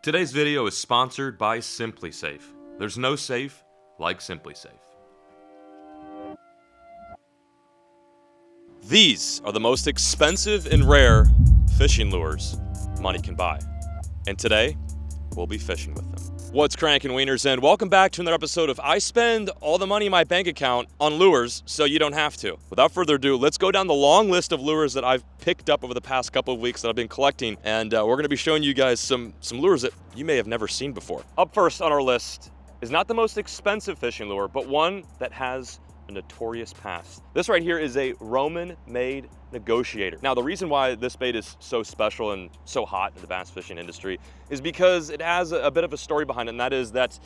Today's video is sponsored by SimpliSafe. There's no safe like SimpliSafe. These are the most expensive and rare fishing lures money can buy. And today, we'll be fishing with them. What's cranking, wieners, and welcome back to another episode of I Spend All the Money in My Bank Account on Lures So You Don't Have To. Without further ado, let's go down the long list of lures that I've picked up over the past couple of weeks that I've been collecting, and we're going to be showing you guys some lures that you may have never seen before. Up first on our list is not the most expensive fishing lure, but one that has a notorious past. This right here is a Roman-made Negotiator. Now, the reason why this bait is so special and so hot in the bass fishing industry is because it has a bit of a story behind it, and that is that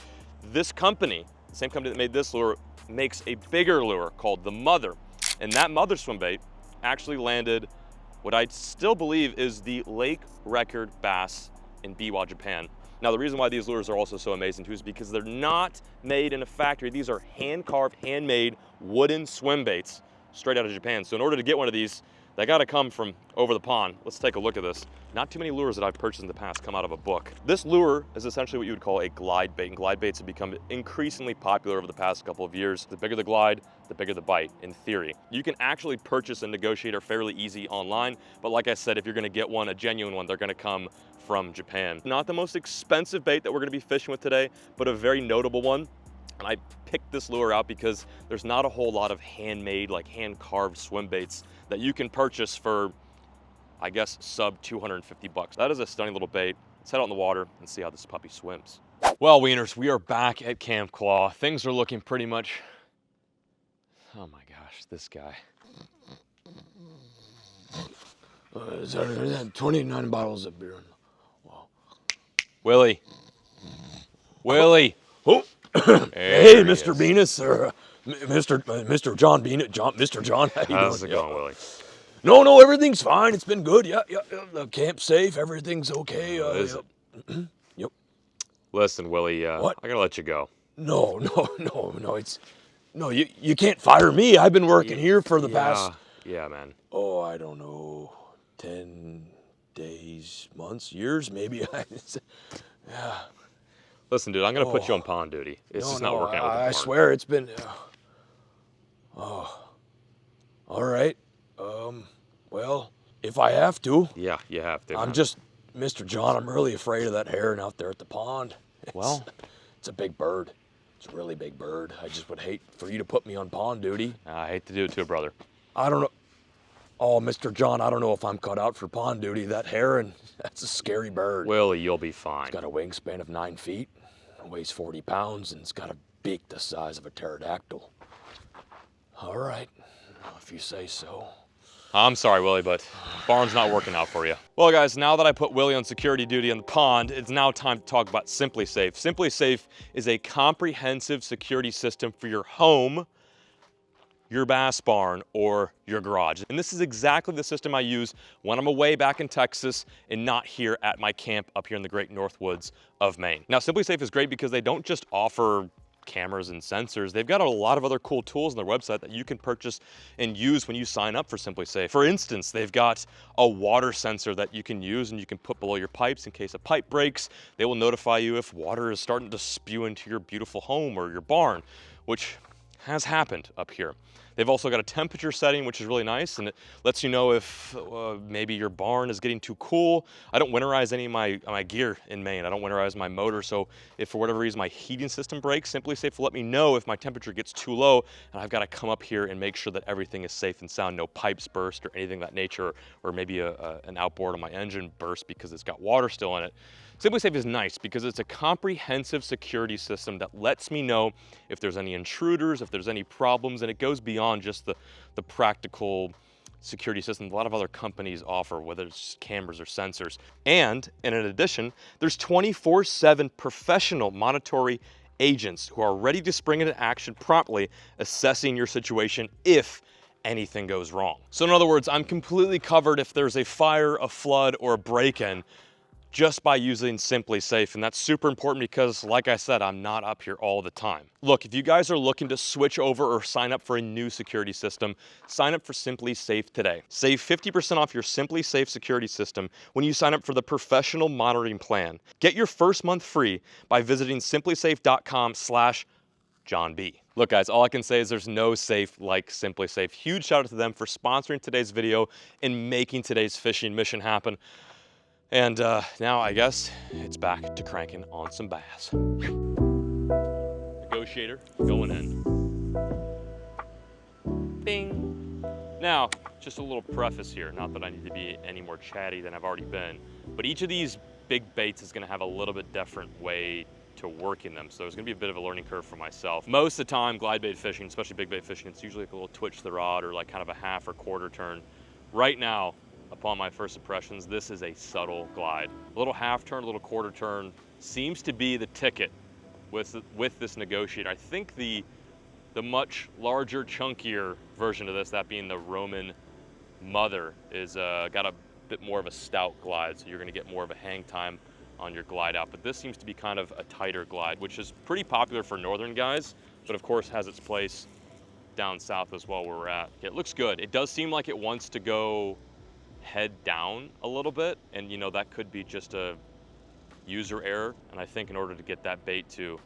this company, the same company that made this lure, makes a bigger lure called the Mother. And that Mother swim bait actually landed what I still believe is the lake record bass in Biwa, Japan. Now, the reason why these lures are also so amazing too is because they're not made in a factory. These are hand-carved, handmade wooden swim baits straight out of Japan. So in order to get one of these, they gotta come from over the pond. Let's take a look at this. Not too many lures that I've purchased in the past come out of a book. This lure is essentially what you would call a glide bait, and glide baits have become increasingly popular over the past couple of years. The bigger the glide, the bigger the bite, in theory. You can actually purchase a Negotiator fairly easy online, but like I said, if you're gonna get one, a genuine one, they're gonna come from Japan. Not the most expensive bait that we're gonna be fishing with today, but a very notable one. And I picked this lure out because there's not a whole lot of handmade, like hand-carved swim baits that you can purchase for, I guess, sub 250 bucks. That is a stunning little bait. Let's head out in the water and see how this puppy swims. Well, wieners, we are back at Camp Claw. Things are looking pretty much, oh my gosh, this guy. 29 bottles of beer. Wow. Willie. Willie. Oh. Hey, Mr. Venus, or Mr. John Venus, Mr. John. How you How's doing? it going, Willie? No, everything's fine. It's been good. Yeah. The camp's safe. Everything's okay. Is it? Yep. Listen, Willie, What? I gotta let you go. No. You can't fire me. I've been working here for the past. Yeah, man. Oh, I don't know, 10 days, months, years, maybe. Yeah. Listen, dude, I'm gonna put you on pond duty. It's just not working out with the I barn. swear it's been. All right. Well, if I have to. Yeah, you have to. I'm just, Mr. John, I'm really afraid of that heron out there at the pond. Well, it's a big bird. It's a really big bird. I just would hate for you to put me on pond duty. I hate to do it to a brother. I don't know. Oh, Mr. John, I don't know if I'm cut out for pond duty. That heron, that's a scary bird. Willie, you'll be fine. It's got a wingspan of 9 feet, weighs 40 pounds, and it's got a beak the size of a pterodactyl. All right, if you say so. I'm sorry, Willie, but barn's not working out for you. Well, guys, now that I put Willie on security duty in the pond, it's now time to talk about SimpliSafe. SimpliSafe is a comprehensive security system for your home, your bass barn, or your garage. And this is exactly the system I use when I'm away back in Texas and not here at my camp up here in the great North Woods of Maine. Now, SimpliSafe is great because they don't just offer cameras and sensors. They've got a lot of other cool tools on their website that you can purchase and use when you sign up for SimpliSafe. For instance, they've got a water sensor that you can use and you can put below your pipes in case a pipe breaks. They will notify you if water is starting to spew into your beautiful home or your barn, which has happened up here. They've also got a temperature setting, which is really nice, and it lets you know if maybe your barn is getting too cool. I don't winterize any of my gear in Maine. I don't winterize my motor, so if for whatever reason my heating system breaks, SimpliSafe will let me know if my temperature gets too low, and I've got to come up here and make sure that everything is safe and sound, no pipes burst or anything of that nature, or maybe an outboard on my engine burst because it's got water still in it. SimpliSafe is nice because it's a comprehensive security system that lets me know if there's any intruders, if there's any problems, and it goes beyond just the practical security system a lot of other companies offer, whether it's cameras or sensors. And in addition, there's 24/7 professional monitoring agents who are ready to spring into action promptly, assessing your situation if anything goes wrong. So in other words, I'm completely covered if there's a fire, a flood, or a break-in. just by using Simply Safe. And that's super important because, like I said, I'm not up here all the time. Look, if you guys are looking to switch over or sign up for a new security system, sign up for Simply Safe today. Save 50% off your Simply Safe security system when you sign up for the professional monitoring plan. Get your first month free by visiting simplysafe.com/John B. Look guys, all I can say is there's no safe like Simply Safe. Huge shout out to them for sponsoring today's video and making today's fishing mission happen. And now I guess it's back to cranking on some bass. Negotiator going in. Bing. Now, just a little preface here, not that I need to be any more chatty than I've already been, but each of these big baits is gonna have a little bit different way to working them. So there's gonna be a bit of a learning curve for myself. Most of the time, glide bait fishing, especially big bait fishing, it's usually like a little twitch to the rod or like kind of a half or quarter turn. Right now, upon my first impressions, this is a subtle glide. A little half turn, a little quarter turn seems to be the ticket with this Negotiator. I think the much larger, chunkier version of this, that being the Roman Mother, is got a bit more of a stout glide, so you're gonna get more of a hang time on your glide out. But this seems to be kind of a tighter glide, which is pretty popular for northern guys, but of course has its place down south as well where we're at. It looks good. It does seem like it wants to go head down a little bit, and you know, that could be just a user error. And I think in order to get that bait to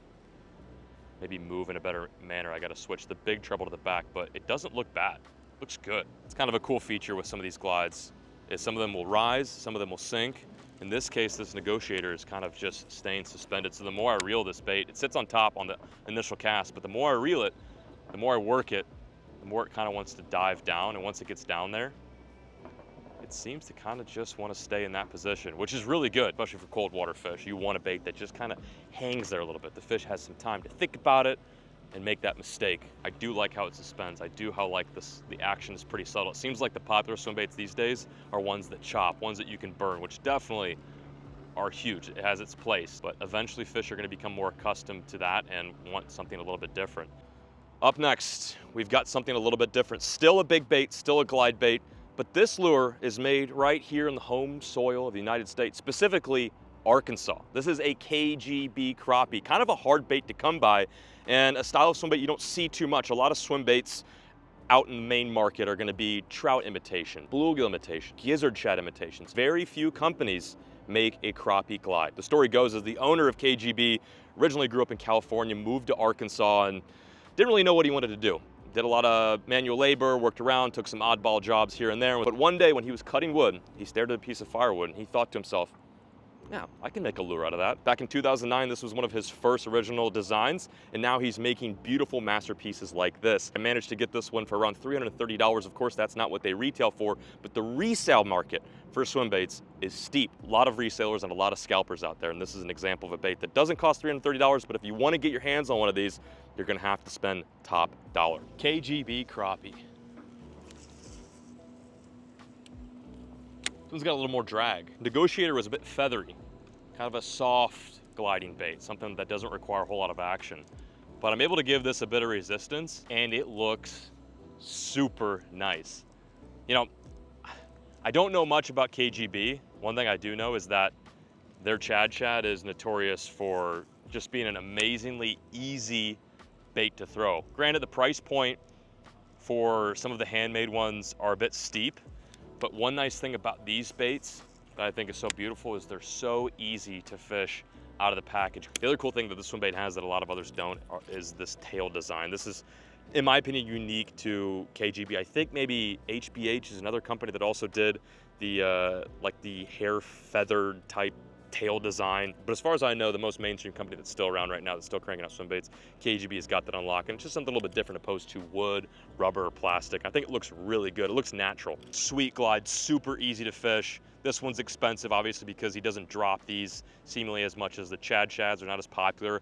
maybe move in a better manner, I got to switch the big treble to the back, but it doesn't look bad. It looks good. It's kind of a cool feature with some of these glides is some of them will rise, some of them will sink. In this case, this Negotiator is kind of just staying suspended. So the more I reel this bait, it sits on top on the initial cast, but the more I reel it, the more I work it, the more it kind of wants to dive down. And once it gets down there, it seems to kind of just want to stay in that position, which is really good, especially for cold water fish. You want a bait that just kind of hangs there a little bit. The fish has some time to think about it and make that mistake. I do like how it suspends. I do how like the action is pretty subtle. It seems like the popular swim baits these days are ones that chop, ones that you can burn, which definitely are huge. It has its place, but eventually fish are going to become more accustomed to that and want something a little bit different. Up next, we've got something a little bit different. Still a big bait, still a glide bait, but this lure is made right here in the home soil of the United States, specifically Arkansas. This is a KGB crappie, kind of a hard bait to come by, and a style of swim bait you don't see too much. A lot of swim baits out in the main market are gonna be trout imitation, bluegill imitation, gizzard shad imitations. Very few companies make a crappie glide. The story goes is the owner of KGB originally grew up in California, moved to Arkansas, and didn't really know what he wanted to do. Did a lot of manual labor, worked around, took some oddball jobs here and there. But one day when he was cutting wood, he stared at a piece of firewood and he thought to himself, yeah, I can make a lure out of that. Back in 2009, this was one of his first original designs, and now he's making beautiful masterpieces like this. I managed to get this one for around $330. Of course, that's not what they retail for, but the resale market for swim baits is steep. A lot of resellers and a lot of scalpers out there, and this is an example of a bait that doesn't cost $330, but if you want to get your hands on one of these, you're gonna have to spend top dollar. KGB crappie. This one's got a little more drag. Negotiator was a bit feathery, kind of a soft gliding bait, something that doesn't require a whole lot of action. But I'm able to give this a bit of resistance and it looks super nice. You know, I don't know much about KGB. One thing I do know is that their Chad is notorious for just being an amazingly easy bait to throw. Granted, the price point for some of the handmade ones are a bit steep, but one nice thing about these baits that I think is so beautiful is they're so easy to fish out of the package. The other cool thing that this swim bait has that a lot of others don't is this tail design. This is, in my opinion, unique to KGB. I think maybe HBH is another company that also did the like the hair feathered type tail design. But as far as I know, the most mainstream company that's still around right now that's still cranking out swim baits, KGB has got that unlocked. And it's just something a little bit different opposed to wood, rubber, or plastic. I think it looks really good. It looks natural. Sweet glide, super easy to fish. This one's expensive, obviously, because he doesn't drop these seemingly as much as the Chads are not as popular.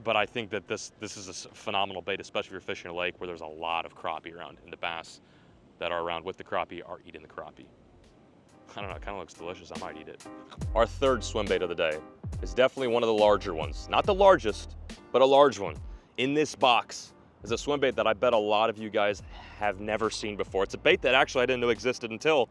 But I think that this is a phenomenal bait, especially if you're fishing a lake where there's a lot of crappie around, and the bass that are around with the crappie are eating the crappie. I don't know, it kind of looks delicious. I might eat it. Our third swim bait of the day is definitely one of the larger ones. Not the largest, but a large one. In this box is a swim bait that I bet a lot of you guys have never seen before. It's a bait that actually I didn't know existed until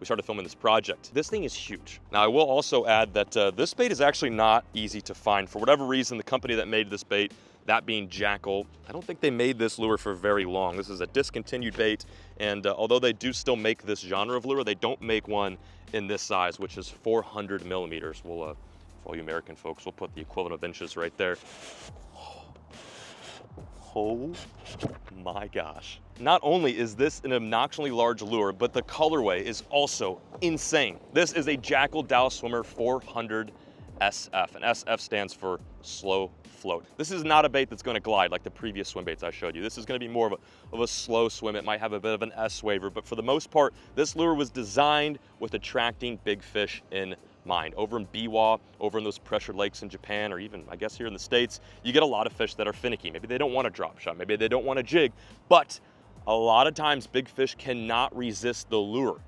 we started filming this project. This thing is huge. Now, I will also add that this bait is actually not easy to find. For whatever reason, the company that made this bait, that being Jackal, I don't think they made this lure for very long. This is a discontinued bait, and although they do still make this genre of lure, they don't make one in this size, which is 400 millimeters. We'll, for all you American folks, we'll put the equivalent of inches right there. Oh my gosh. Not only is this an obnoxiously large lure, but the colorway is also insane. This is a Jackal Dow Swimmer 400 SF, and SF stands for slow float. This is not a bait that's gonna glide like the previous swim baits I showed you. This is gonna be more of a slow swim. It might have a bit of an S waver, but for the most part, this lure was designed with attracting big fish in mind. Over in Biwa, over in those pressured lakes in Japan, or even I guess here in the States, you get a lot of fish that are finicky. Maybe they don't want to drop shot, maybe they don't want to jig, but a lot of times big fish cannot resist the lure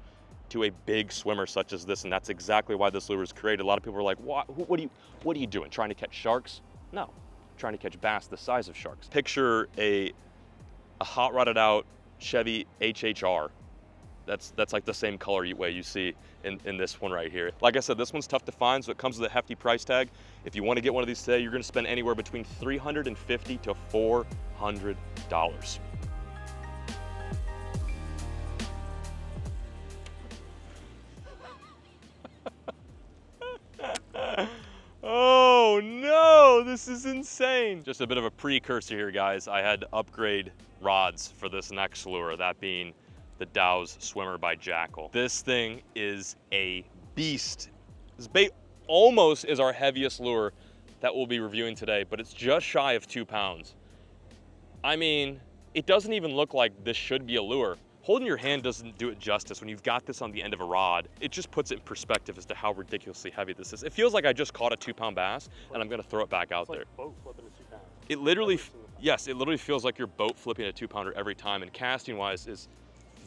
to a big swimmer such as this, and that's exactly why this lure was created. A lot of people are like, what are you doing? Trying to catch sharks? No, trying to catch bass the size of sharks. Picture a hot rodded out Chevy HHR. That's like the same color way you see in this one right here. Like I said, this one's tough to find, so it comes with a hefty price tag. If you want to get one of these today, you're going to spend anywhere between $350 to $400. Oh no, this is insane. Just a bit of a precursor here, guys. I had to upgrade rods for this next lure, that being the Dow's Swimmer by Jackal. This thing is a beast. This bait almost is our heaviest lure that we'll be reviewing today, but it's just shy of 2 pounds. I mean, it doesn't even look like this should be a lure. Holding your hand doesn't do it justice. When you've got this on the end of a rod, it just puts it in perspective as to how ridiculously heavy this is. It feels like I just caught a 2-pound bass and I'm gonna throw it back out there. Boat flipping a 2 pound. It literally, yes, it literally feels like you're boat flipping a 2-pounder every time, and casting wise is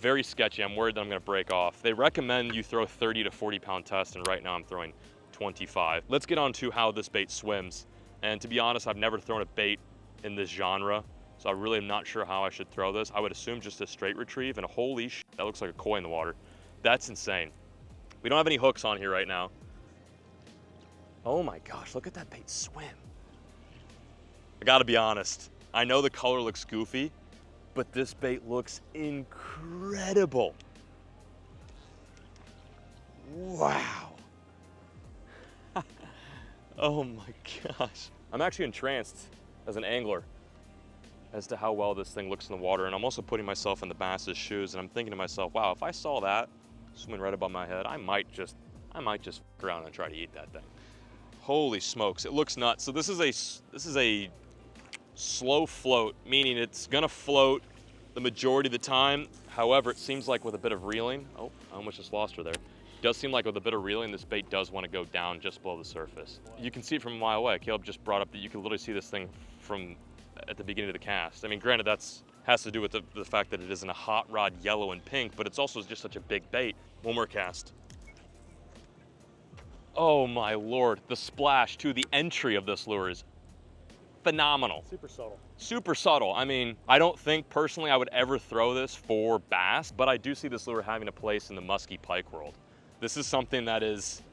very sketchy. I'm worried that I'm gonna break off. They recommend you throw 30 to 40 pound test, and right now I'm throwing 25. Let's get on to how this bait swims. And to be honest, I've never thrown a bait in this genre, so I really am not sure how I should throw this. I would assume just a straight retrieve, and holy sh, that looks like a koi in the water. That's insane. We don't have any hooks on here right now. Oh my gosh, look at that bait swim. I gotta be honest, I know the color looks goofy, but this bait looks incredible. Wow. Oh my gosh. I'm actually entranced as an angler as to how well this thing looks in the water, and I'm also putting myself in the bass's shoes, and I'm thinking to myself, wow, if I saw that swimming right above my head, I might just fuck around and try to eat that thing. Holy smokes, it looks nuts. So this is a slow float, meaning it's gonna float the majority of the time. However, it seems like with a bit of reeling, oh, I almost just lost her there. It does seem like with a bit of reeling, this bait does want to go down just below the surface. You can see it from a mile away. Caleb just brought up that you can literally see this thing from at the beginning of the cast. I mean, granted, has to do with the fact that it is in a hot rod yellow and pink, but it's also just such a big bait. One more cast. Oh my Lord, the splash to the entry of this lure is phenomenal. Super subtle. Super subtle. I mean, I don't think personally I would ever throw this for bass, but I do see this lure having a place in the musky pike world. This is something that is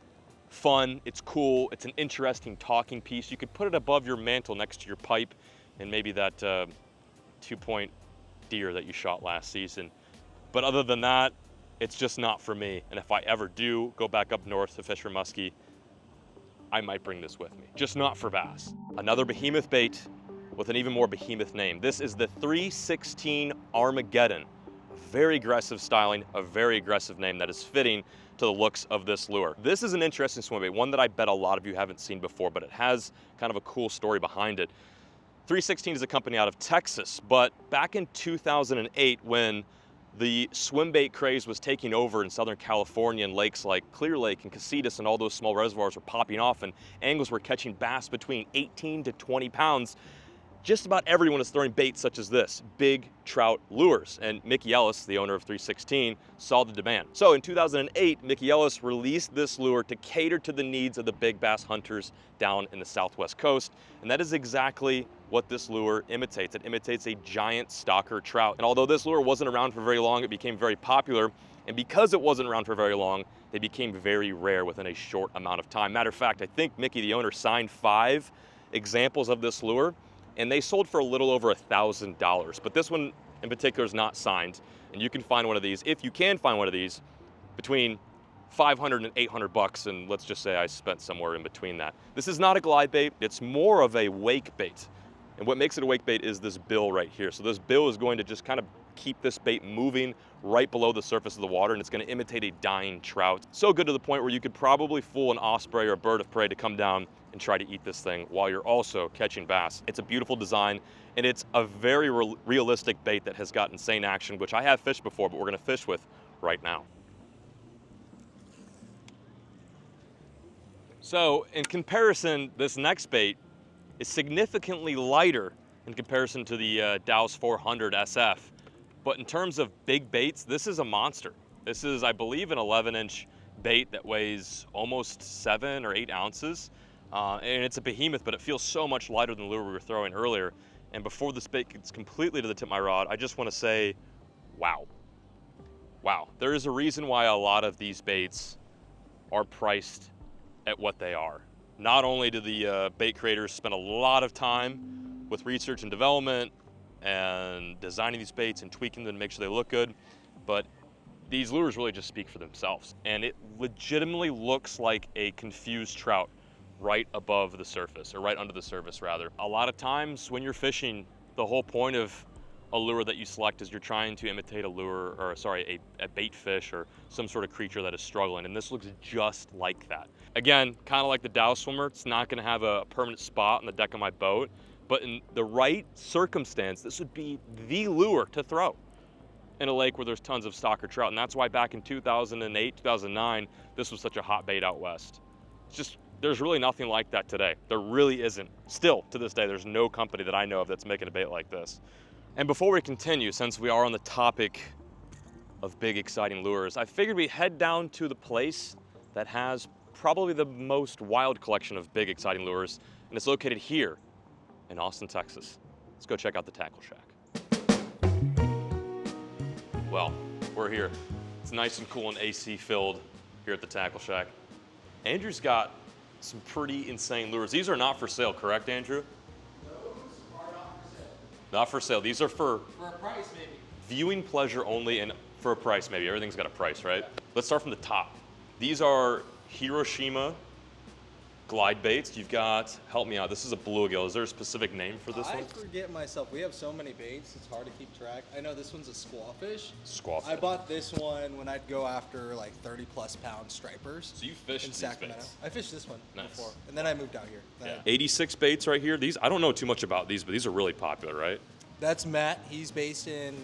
fun, it's cool, it's an interesting talking piece. You could put it above your mantle next to your pipe and maybe that 2-point deer that you shot last season. But other than that, it's just not for me. And if I ever do go back up north to fish for muskie, I might bring this with me. Just not for bass. Another behemoth bait with an even more behemoth name. This is the 316 Armageddon. A very aggressive styling, a very aggressive name that is fitting to the looks of this lure. This is an interesting swim bait, one that I bet a lot of you haven't seen before, but it has kind of a cool story behind it. 316 is a company out of Texas, but back in 2008, when the swim bait craze was taking over in Southern California, and lakes like Clear Lake and Casitas and all those small reservoirs were popping off, and anglers were catching bass between 18 to 20 pounds. Just about everyone is throwing baits such as this, big trout lures. And Mickey Ellis, the owner of 316, saw the demand. So in 2008, Mickey Ellis released this lure to cater to the needs of the big bass hunters down in the Southwest coast. And that is exactly what this lure imitates. It imitates a giant stalker trout. And although this lure wasn't around for very long, it became very popular. And because it wasn't around for very long, they became very rare within a short amount of time. Matter of fact, I think Mickey, the owner, signed 5 examples of this lure, and they sold for a little over $1,000. But this one in particular is not signed, and you can find one of these, if you can find one of these, between 500 and 800 bucks, and let's just say I spent somewhere in between that. This is not a glide bait, it's more of a wake bait. And what makes it a wake bait is this bill right here. So this bill is going to just kind of keep this bait moving right below the surface of the water, and it's going to imitate a dying trout. So good to the point where you could probably fool an osprey or a bird of prey to come down and try to eat this thing while you're also catching bass. It's a beautiful design, and it's a very realistic bait that has got insane action, which I have fished before, but we're going to fish with right now. So in comparison, this next bait is significantly lighter in comparison to the Dow's 400 SF. But in terms of big baits, this is a monster. This is, I believe, an 11-inch bait that weighs almost 7 or 8 ounces. And it's a behemoth, but it feels so much lighter than the lure we were throwing earlier. And before this bait gets completely to the tip of my rod, I just want to say, wow. Wow. There is a reason why a lot of these baits are priced at what they are. Not only do the bait creators spend a lot of time with research and development and designing these baits and tweaking them to make sure they look good, but these lures really just speak for themselves. And it legitimately looks like a confused trout right above the surface, or right under the surface rather. A lot of times when you're fishing, the whole point of a lure that you select is you're trying to imitate a lure, or sorry, a bait fish or some sort of creature that is struggling, and this looks just like that. Again, kind of like the Dow Swimmer, it's not gonna have a permanent spot on the deck of my boat, but in the right circumstance, this would be the lure to throw in a lake where there's tons of stocker trout, and that's why back in 2008, 2009, this was such a hot bait out west. It's just, there's really nothing like that today. There really isn't. Still, to this day, there's no company that I know of that's making a bait like this. And before we continue, since we are on the topic of big, exciting lures, I figured we'd head down to the place that has probably the most wild collection of big, exciting lures, and it's located here in Austin, Texas. Let's go check out the Tackle Shack. Well, we're here. It's nice and cool and AC filled here at the Tackle Shack. Andrew's got some pretty insane lures. These are not for sale, correct, Andrew? Not for sale. These are for a price, maybe. Viewing pleasure only, and for a price, maybe. Everything's got a price, right? Let's start from the top. These are Hiroshima glide baits. You've got, help me out, this is a bluegill. Is there a specific name for this one? I forget myself. We have so many baits, it's hard to keep track. I know this one's a squawfish. Squawfish. I bought this one when I'd go after like 30+ pound stripers. So you fished in these Sacramento. baits? I fished this one Nice. before, and then I moved out here. Yeah. 86 baits right here. These, I don't know too much about these, but these are really popular, right? That's Matt. He's based in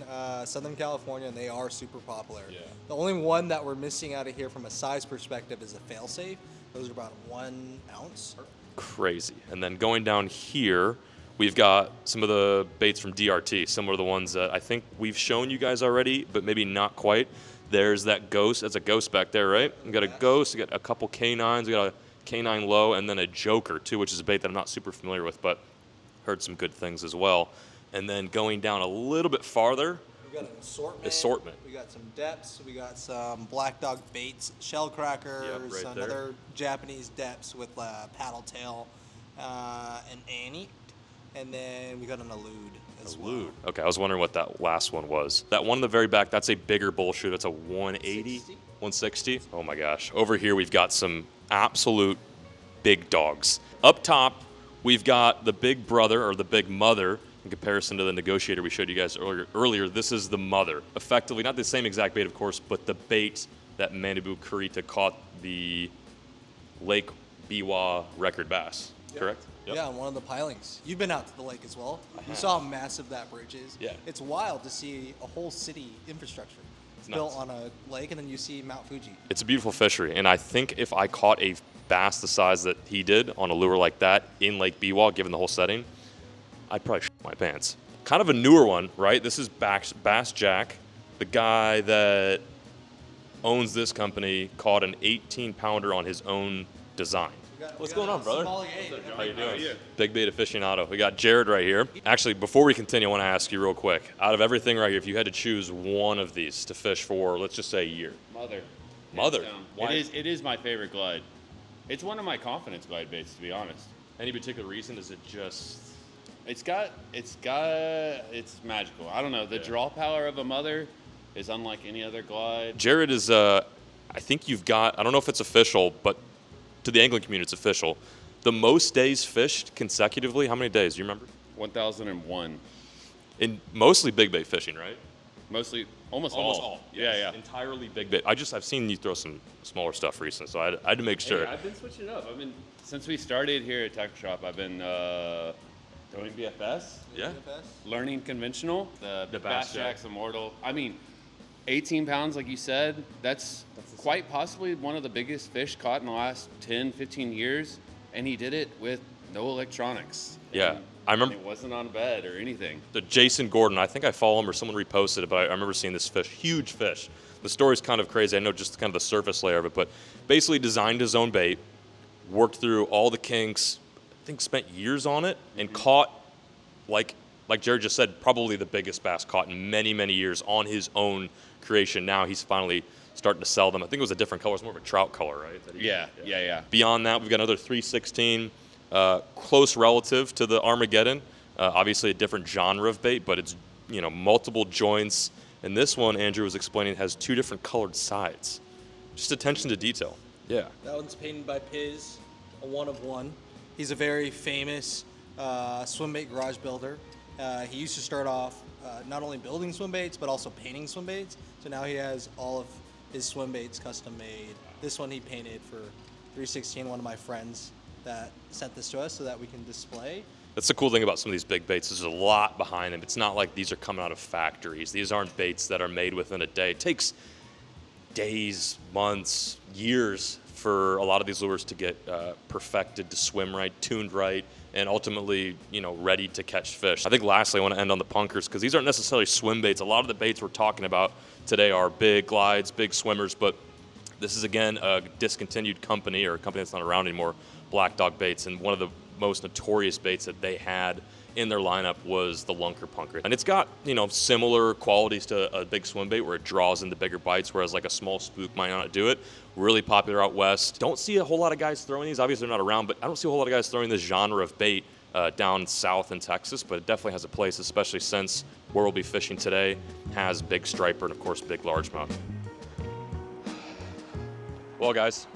Southern California, and they are super popular. Yeah. The only one that we're missing out of here from a size perspective is a failsafe. Those are about 1 ounce. Crazy. And then going down here, we've got some of the baits from DRT, similar to the ones that I think we've shown you guys already, but maybe not quite. There's that ghost. That's a ghost back there, right? We got a ghost, we got a couple canines, we got a canine low, and then a joker too, which is a bait that I'm not super familiar with, but heard some good things as well. And then going down a little bit farther, We got an assortment. Assortment. We got some Deps. We got some black dog baits, shell crackers, Yep, right there. another Japanese Deps with paddle tail, an Annie, and then we got an elude as well. elude. Okay, I was wondering what that last one was. That one in the very back, that's a bigger bull shoot. That's a 180, 160. Oh my gosh. Over here, we've got some absolute big dogs. Up top, we've got the big brother or the big mother. In comparison to the Negotiator we showed you guys earlier, this is the mother. Effectively, not the same exact bait, of course, but the bait that Manabu Kurita caught the Lake Biwa record bass, correct? Yep. Yeah, on one of the pilings. You've been out to the lake as well. You saw how massive that bridge is. Yeah. It's wild to see a whole city infrastructure built on a lake, and then you see Mount Fuji. It's a beautiful fishery, and I think if I caught a bass the size that he did on a lure like that in Lake Biwa, given the whole setting, I'd probably shit my pants. Kind of a newer one, right? This is Bass Jack. The guy that owns this company caught an 18-pounder on his own design. We What's going on, brother? Small eight. How you doing? Big bait aficionado. We got Jared right here. Actually, before we continue, I want to ask you real quick. Out of everything right here, if you had to choose one of these to fish for, let's just say a year. Mother. Why? It is my favorite glide. It's one of my confidence glide baits, to be honest. Any particular reason? Is it just... It's magical. I don't know. The draw power of a mother is unlike any other glide. Jared is, I think you've got, I don't know if it's official, but to the angling community, it's official. The most days fished consecutively, how many days? Do you remember? 1,001. In mostly big bait fishing, right? Mostly, almost Almost all. all. Yes. Yeah. Entirely big bait. I've seen you throw some smaller stuff recently, so I had to make sure. Hey, I've been switching it up. Since we started here at Tackle Shop, I've been throwing BFS. Yeah. Learning conventional. The Bass Bass Jack. Jack's Immortal. 18 pounds, like you said, that's quite possibly one of the biggest fish caught in the last 10, 15 years, and he did it with no electronics. Yeah, And I remember it wasn't on a bed or anything. the Jason Gordon, I think I follow him or someone reposted it, but I remember seeing this fish, huge fish. The story's kind of crazy. I know just kind of the surface layer of it, but basically designed his own bait, worked through all the kinks, I think spent years on it, and caught, like Jared just said, probably the biggest bass caught in many, many years on his own creation. Now he's finally starting to sell them. I think it was a different color. It's more of a trout color, right? Yeah. Beyond that, we've got another 316, close relative to the Armageddon. Obviously a different genre of bait, but it's, multiple joints. And this one, Andrew was explaining, has two different colored sides. Just attention to detail. Yeah. That one's painted by Piz, a one of one. He's a very famous swim bait garage builder. He used to start off not only building swim baits, but also painting swim baits. So now he has all of his swim baits custom made. This one he painted for 316, one of my friends that sent this to us so that we can display. That's the cool thing about some of these big baits. There's a lot behind them. It's not like these are coming out of factories. These aren't baits that are made within a day. It takes days, months, years for a lot of these lures to get perfected, to swim right, tuned right, and ultimately, ready to catch fish. I think lastly, I want to end on the punkers because these aren't necessarily swim baits. A lot of the baits we're talking about today are big glides, big swimmers, but this is, again, a discontinued company or a company that's not around anymore, Black Dog Baits, and one of the most notorious baits that they had in their lineup was the Lunker Punker. And it's got, similar qualities to a big swim bait where it draws in the bigger bites, whereas like a small spook might not do it. Really popular out west. Don't see a whole lot of guys throwing these. Obviously they're not around, but I don't see a whole lot of guys throwing this genre of bait down south in Texas, but it definitely has a place, especially since where we'll be fishing today has big striper and of course big largemouth. Well guys,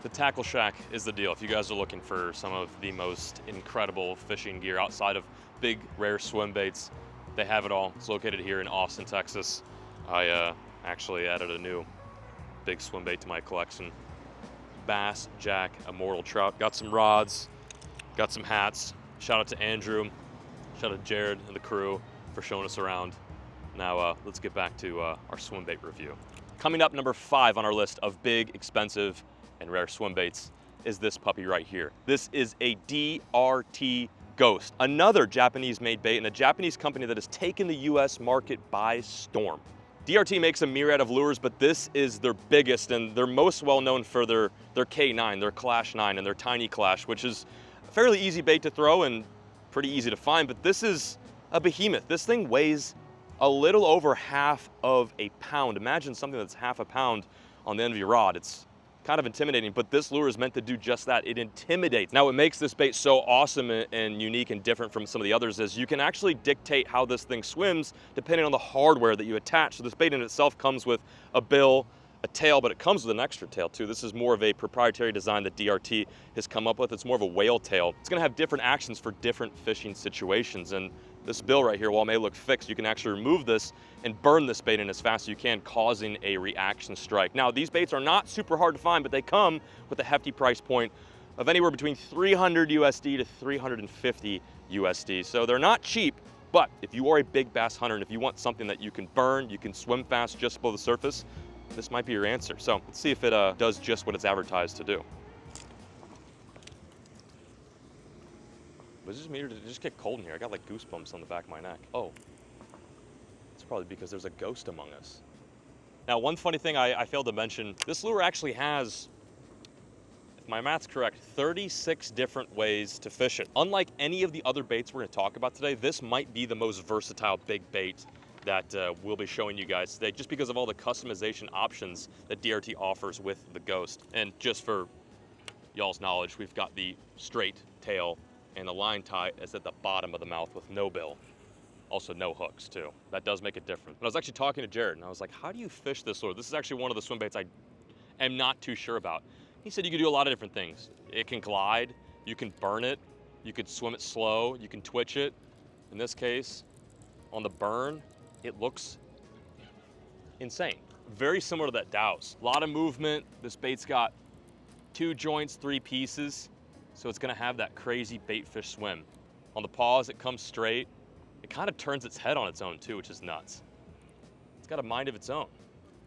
the Tackle Shack is the deal. If you guys are looking for some of the most incredible fishing gear outside of big, rare swim baits, they have it all. It's located here in Austin, Texas. I actually added a new big swim bait to my collection. Bass Jack Immortal Trout. Got some rods, got some hats. Shout out to Andrew, shout out to Jared and the crew for showing us around. Now let's get back to our swim bait review. Coming up, number 5 on our list of big, expensive, and rare swim baits is this puppy right here. This is a DRT Ghost, another Japanese-made bait and a Japanese company that has taken the US market by storm. DRT makes a myriad of lures, but this is their biggest, and they're most well known for their K9, their Clash 9, and their Tiny Clash, which is a fairly easy bait to throw and pretty easy to find, but this is a behemoth. This thing weighs a little over half of a pound. Imagine something that's half a pound on the end of your rod. It's kind of intimidating, but this lure is meant to do just that. It intimidates. Now, what makes this bait so awesome and unique and different from some of the others is you can actually dictate how this thing swims depending on the hardware that you attach. So this bait in itself comes with a bill, a tail, but it comes with an extra tail too. This is more of a proprietary design that DRT has come up with. It's more of a whale tail. It's gonna have different actions for different fishing situations. And this bill right here, while it may look fixed, you can actually remove this and burn this bait in as fast as you can, causing a reaction strike. Now, these baits are not super hard to find, but they come with a hefty price point of anywhere between 300 USD to 350 USD. So they're not cheap, but if you are a big bass hunter and if you want something that you can burn, you can swim fast just below the surface, this might be your answer. So let's see if it does just what it's advertised to do. Was it just me or did it just get cold in here? I got like goosebumps on the back of my neck. Oh, it's probably because there's a ghost among us. Now, one funny thing I failed to mention, this lure actually has my math's correct, 36 different ways to fish it. Unlike any of the other baits we're gonna talk about today, this might be the most versatile big bait that we'll be showing you guys today, just because of all the customization options that DRT offers with the Ghost. And just for y'all's knowledge, we've got the straight tail and the line tie is at the bottom of the mouth with no bill. Also no hooks too. That does make it different. And I was actually talking to Jared and I was like, how do you fish this lure? This is actually one of the swim baits I am not too sure about. He said you can do a lot of different things. It can glide, you can burn it, you could swim it slow, you can twitch it. In this case, on the burn, it looks insane. Very similar to that Dow's. A lot of movement. This bait's got 2 joints, 3 pieces. So it's gonna have that crazy bait fish swim. On the paws, it comes straight. It kind of turns its head on its own too, which is nuts. It's got a mind of its own.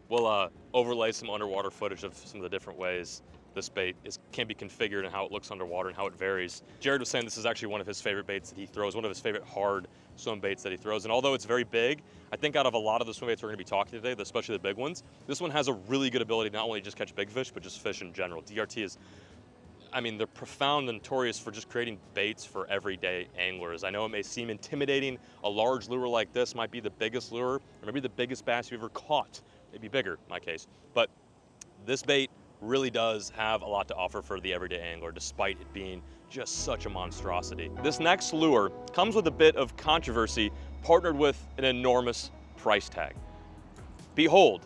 We'll overlay some underwater footage of some of the different ways this bait can be configured and how it looks underwater and how it varies. Jared was saying this is actually one of his favorite baits that he throws, one of his favorite hard swim baits that he throws. And although it's very big, I think out of a lot of the swim baits we're gonna be talking today, especially the big ones, this one has a really good ability to not only just catch big fish, but just fish in general. DRT is, I mean, they're profound and notorious for just creating baits for everyday anglers. I know it may seem intimidating. A large lure like this might be the biggest lure, or maybe the biggest bass you've ever caught. Maybe bigger, in my case. But this bait really does have a lot to offer for the everyday angler, despite it being just such a monstrosity. This next lure comes with a bit of controversy, partnered with an enormous price tag. Behold,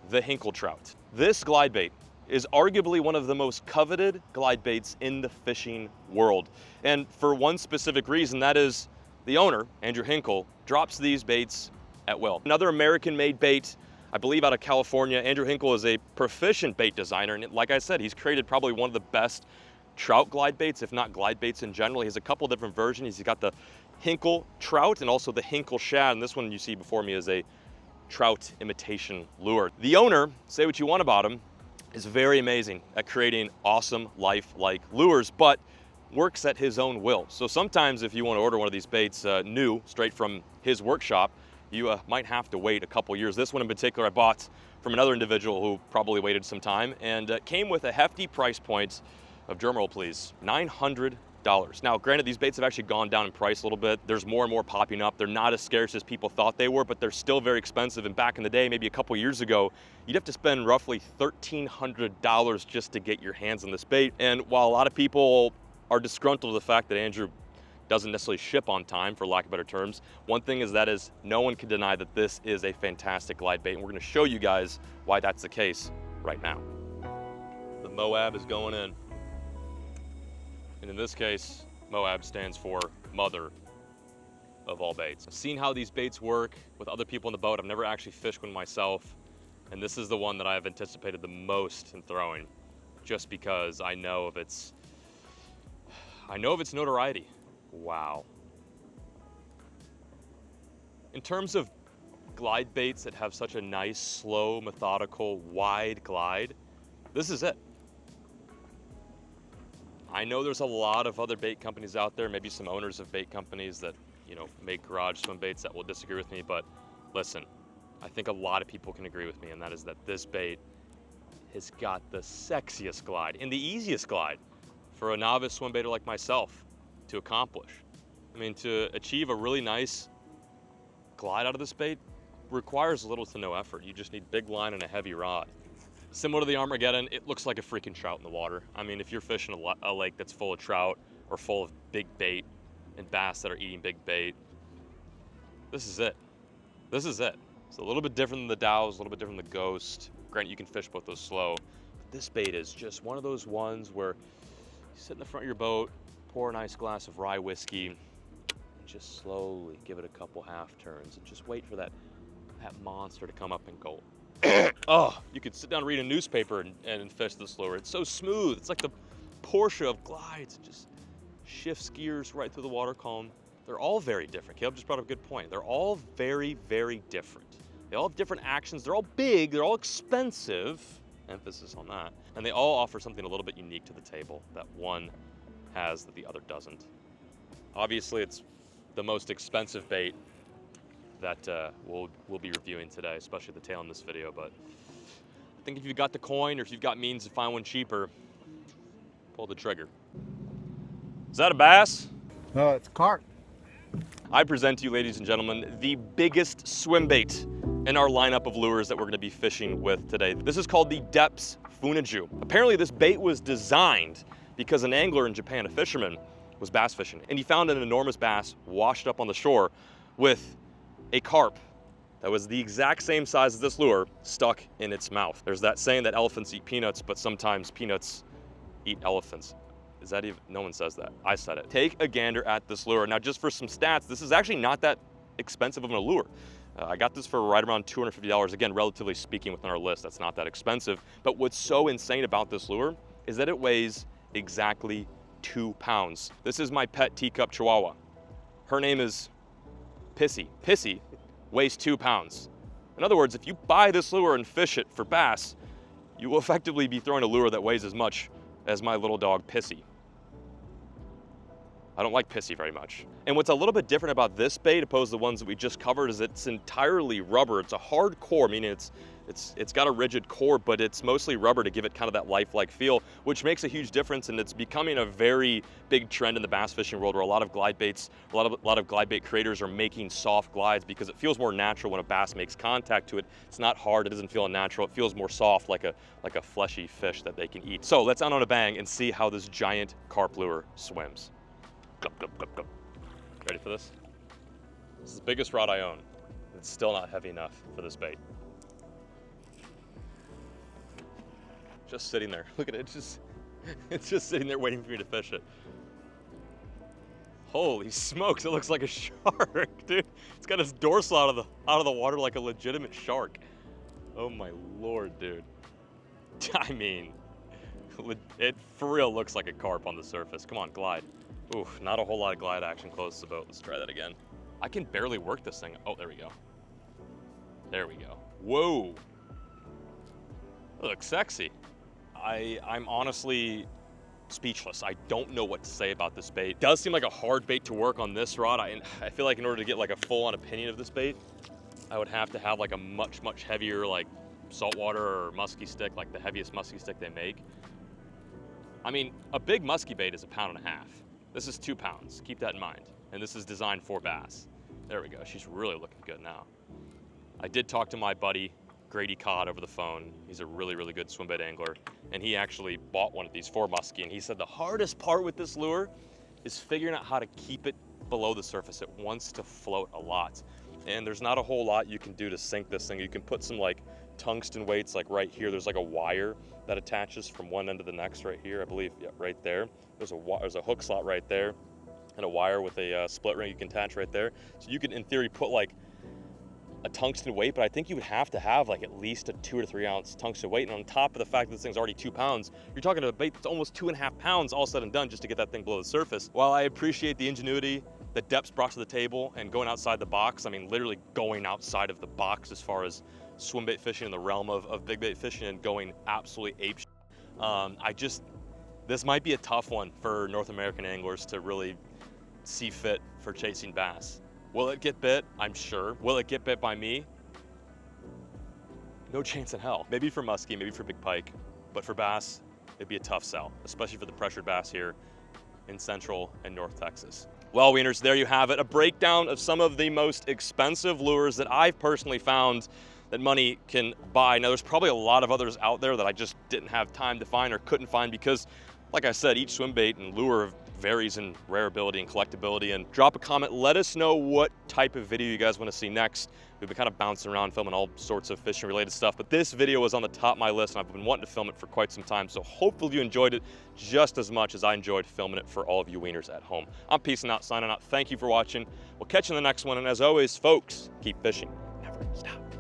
the Hinkle Trout. This glide bait is arguably one of the most coveted glide baits in the fishing world. And for one specific reason, that is the owner, Andrew Hinkle, drops these baits at will. Another American-made bait, I believe out of California. Andrew Hinkle is a proficient bait designer, and like I said, he's created probably one of the best trout glide baits, if not glide baits in general. He has a couple different versions. He's got the Hinkle Trout and also the Hinkle Shad, and this one you see before me is a trout imitation lure. The owner, say what you want about him, is very amazing at creating awesome lifelike lures, but works at his own will. So sometimes if you want to order one of these baits new, straight from his workshop, you might have to wait a couple years. This one in particular I bought from another individual who probably waited some time, and came with a hefty price point of, drumroll please, $900. Now, granted, these baits have actually gone down in price a little bit. There's more and more popping up. They're not as scarce as people thought they were, but they're still very expensive. And back in the day, maybe a couple years ago, you'd have to spend roughly $1,300 just to get your hands on this bait. And while a lot of people are disgruntled with the fact that Andrew doesn't necessarily ship on time, for lack of better terms, one thing is no one can deny that this is a fantastic glide bait. And we're gonna show you guys why that's the case right now. The Moab is going in. And in this case, Moab stands for mother of all baits. I've seen how these baits work with other people in the boat. I've never actually fished one myself. And this is the one that I've anticipated the most in throwing, just because I know of its notoriety. Wow. In terms of glide baits that have such a nice, slow, methodical, wide glide, this is it. I know there's a lot of other bait companies out there, maybe some owners of bait companies that, you know, make garage swim baits that will disagree with me, but listen, I think a lot of people can agree with me, and that is that this bait has got the sexiest glide and the easiest glide for a novice swim baiter like myself to accomplish. I mean, to achieve a really nice glide out of this bait requires little to no effort. You just need big line and a heavy rod. Similar to the Armageddon, it looks like a freaking trout in the water. I mean, if you're fishing a lake that's full of trout or full of big bait and bass that are eating big bait, this is it. This is it. It's a little bit different than the Dow's, a little bit different than the Ghost. Granted, you can fish both those slow. But this bait is just one of those ones where you sit in the front of your boat, pour a nice glass of rye whiskey, and just slowly give it a couple half turns and just wait for that monster to come up and go. Oh, you could sit down and read a newspaper and fish this lure. It's so smooth. It's like the Porsche of glides. It just shifts gears right through the water column. They're all very different. Caleb just brought up a good point. They're all very, very different. They all have different actions. They're all big. They're all expensive. Emphasis on that. And they all offer something a little bit unique to the table that one has that the other doesn't. Obviously, it's the most expensive bait that we'll be reviewing today, especially the tail in this video. But I think if you've got the coin or if you've got means to find one cheaper, Pull the trigger. Is that a bass? No, it's carp. I present to you, ladies and gentlemen, the biggest swim bait in our lineup of lures that we're gonna be fishing with today. This is called the Deps Figu. Apparently this bait was designed because an angler in Japan, a fisherman, was bass fishing, and he found an enormous bass washed up on the shore with a carp that was the exact same size as this lure stuck in its mouth. There's that saying that elephants eat peanuts, but sometimes peanuts eat elephants. Is that even, no one says that. I said it. Take a gander at this lure. Now, just for some stats, this is actually not that expensive of a lure. I got this for right around $250. Again, relatively speaking within our list, that's not that expensive. But what's so insane about this lure is that it weighs exactly 2 pounds. This is my pet teacup chihuahua. Her name is Pissy. Pissy weighs 2 pounds. In other words, if you buy this lure and fish it for bass, you will effectively be throwing a lure that weighs as much as my little dog Pissy. I don't like Pissy very much. And what's a little bit different about this bait opposed to the ones that we just covered is it's entirely rubber. It's a hard core, meaning it's got a rigid core, but it's mostly rubber to give it kind of that lifelike feel, which makes a huge difference, and it's becoming a very big trend in the bass fishing world where a lot of glide baits, a lot of glide bait creators are making soft glides because it feels more natural when a bass makes contact to it. It's not hard, it doesn't feel unnatural, it feels more soft like a fleshy fish that they can eat. So let's end on a bang and see how this giant carp lure swims. Glub, glub, glub, glub. Ready for this? This is the biggest rod I own. It's still not heavy enough for this bait. Just sitting there. Look at it. It's just sitting there waiting for me to fish it. Holy smokes, it looks like a shark, dude. It's got its dorsal out of the water like a legitimate shark. Oh my Lord, dude. I mean, it for real looks like a carp on the surface. Come on, glide. Oof, not a whole lot of glide action close to the boat. Let's try that again. I can barely work this thing. Oh, there we go. There we go. Whoa. That looks sexy. I'm honestly speechless. I don't know what to say about this bait. It does seem like a hard bait to work on this rod. I feel like in order to get like a full-on opinion of this bait, I would have to have like a much heavier like saltwater or musky stick, like the heaviest musky stick they make. I mean, a big musky bait is 1.5 pounds. This is 2 pounds, keep that in mind. And this is designed for bass. There we go, she's really looking good now. I did talk to my buddy, Grady Codd, over the phone. He's a really good swim bait angler. And he actually bought one of these for muskie. And he said the hardest part with this lure is figuring out how to keep it below the surface. It wants to float a lot. And there's not a whole lot you can do to sink this thing. You can put some like tungsten weights like right here. There's like a wire that attaches from one end to the next right here, I believe, yeah, right there. There's a hook slot right there and a wire with a split ring you can attach right there. So you can, in theory, put like a tungsten weight, but I think you would have to have like at least a 2 to 3 ounce tungsten weight. And on top of the fact that this thing's already 2 pounds, you're talking about a bait that's almost 2.5 pounds all said and done just to get that thing below the surface. While I appreciate the ingenuity that Deps brought to the table and going outside the box, I mean, literally going outside of the box as far as swim bait fishing in the realm of big bait fishing and going absolutely apeshit. This might be a tough one for North American anglers to really see fit for chasing bass. Will it get bit? I'm sure. Will it get bit by me? No chance in hell. Maybe for muskie, maybe for big pike, but for bass, it'd be a tough sell, especially for the pressured bass here in Central and North Texas. Well, Wieners, there you have it. A breakdown of some of the most expensive lures that I've personally found that money can buy. Now, there's probably a lot of others out there that I just didn't have time to find or couldn't find because, like I said, each swim bait and lure varies in rareability and collectability. And drop a comment, let us know what type of video you guys want to see next. We've been kind of bouncing around filming all sorts of fishing related stuff, but this video was on the top of my list and I've been wanting to film it for quite some time. So hopefully you enjoyed it just as much as I enjoyed filming it for all of you Wieners at home. I'm peacing out, signing out. Thank you for watching. We'll catch you in the next one. And as always, folks, keep fishing, never stop.